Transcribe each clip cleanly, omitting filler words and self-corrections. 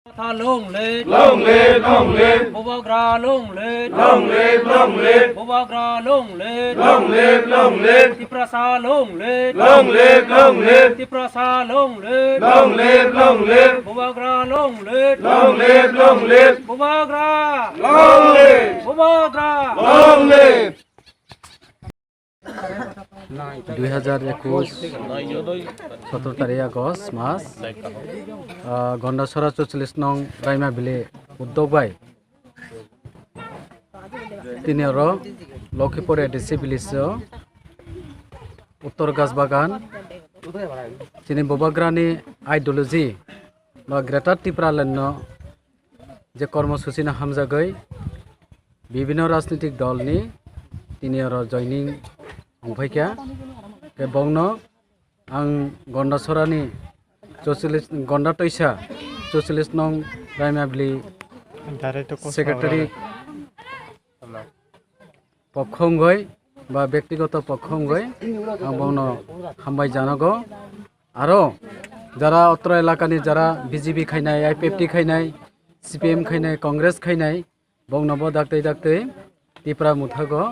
Mothao long live, Bubagrani long live, Bubagrani long live, TIPRA long live, TIPRA long live, Bubagrani long live, Bubagrani. 2021 17 তারিখ August মাস গন্ডাছড়া 44 নং রাইমা বিলে উদ্যোগ by তিনি আর Lakshmipur ADC বিলিস উত্তর গাছবাগান তিনি বুবাগ্রানি ideology বা গ্রেটার ত্রিপুরা লেন যে কর্মসূচি না হামজাগৈ বিভিন্ন রাজনৈতিক দলনি তিনি আর জয়নিং अंफायखा के बंगनो आं गंडाछरानि 44 गंडातैसा 44 नं रायमाबली सेक्रेटारि पक्षंगय बा व्यक्तिगत पक्षंगय आं बंगनो हामबाय जानांगौ आरो जारा अत्र एलाकानि जारा बीजेपी खायनाय आईपीएफटी खायनाय सीपीएम खायनाय कांग्रेस खायनाय बंगनोबो दाक्तै दाक्तै त्रिपुरा मुथागो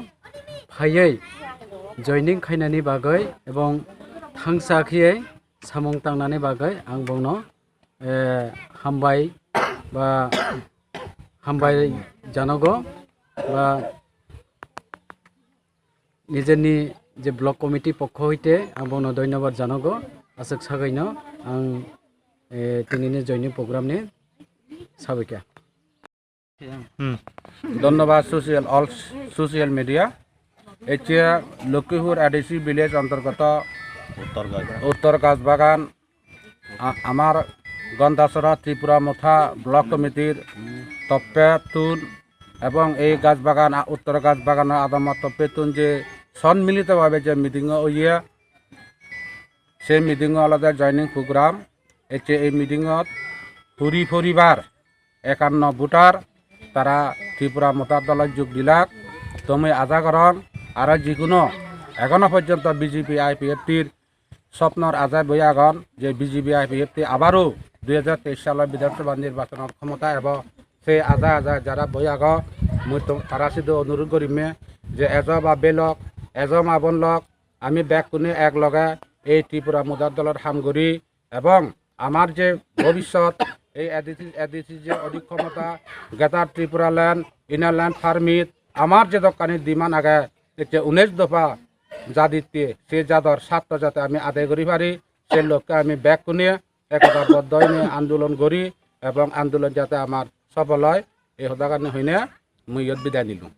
फायै जयनिं खायनायनि बागै एवं थांसाखियै सामं तांनानै बागै आं बुंनो हामबाय बा हामबाय जानांगौ बा निजेनि जे ब्लक कमिटि पक्ष हইতে आं बुंनो धन्यबाद जानांगौ आसक सागैनो आं दिनैनि जयनिं प्रग्रामनि साबायखर धन्यवाद सोशल मीडिया एचिया लक्ष्मीपुर एडिसी विलेज अंतर्गत उत्तर गाछबागान आमार गंडाछड़ा त्रिपुरा मोथा ब्लक कमिटिर तप्पेतुन एवं এই गाछबागान उत्तर गाछबागान आदामा तप्पेतुन जे सम्मिलित भावे जे मिटिंग होइए से मिटिंग आलादा जयनिंग प्रोग्राम एचे এই मिटिंगत पुरी परिवार 51 भोटार तारा त्रिपुरा मोथा दल যোগ দিলাক তুমি আজাগরণ আর যিকোনো এখনো পর্যন্ত বিজেপি আইপিএফটির স্বপ্নর আজাদ বই আগন যে বিজেপি আইপিএফটি আবারও 2023 সালের বিধানসভা নির্বাচনের ক্ষমতা এবং সেই আজা আজা যারা বই আগ মই তারা শুধু অনুরোধ করিমে যে এজ বা বেলক এজ মাবন লক আমি ব্যাগ কোনে এক লগে এই ত্রিপুরা মুদার দলের হামগরি এবং আমার যে ভবিষ্যৎ এই এডিসি যে অধিক ক্ষমতা গেটার Tripura land inner land permit আমার যে দোকানি ডিমান্ড আগে 19 দফা যা দিতে সে যাদর স্বার্থ যাতে আমি আদায় করি পারি সেই লক্ষ্যে আমি ব্যাগ নিয়ে একতাবদ্ধ হয়ে আন্দোলন করি এবং আন্দোলন যাতে আমার সফল হয় এই হতাকারণে হইনে মুই বিদায় নিলাম।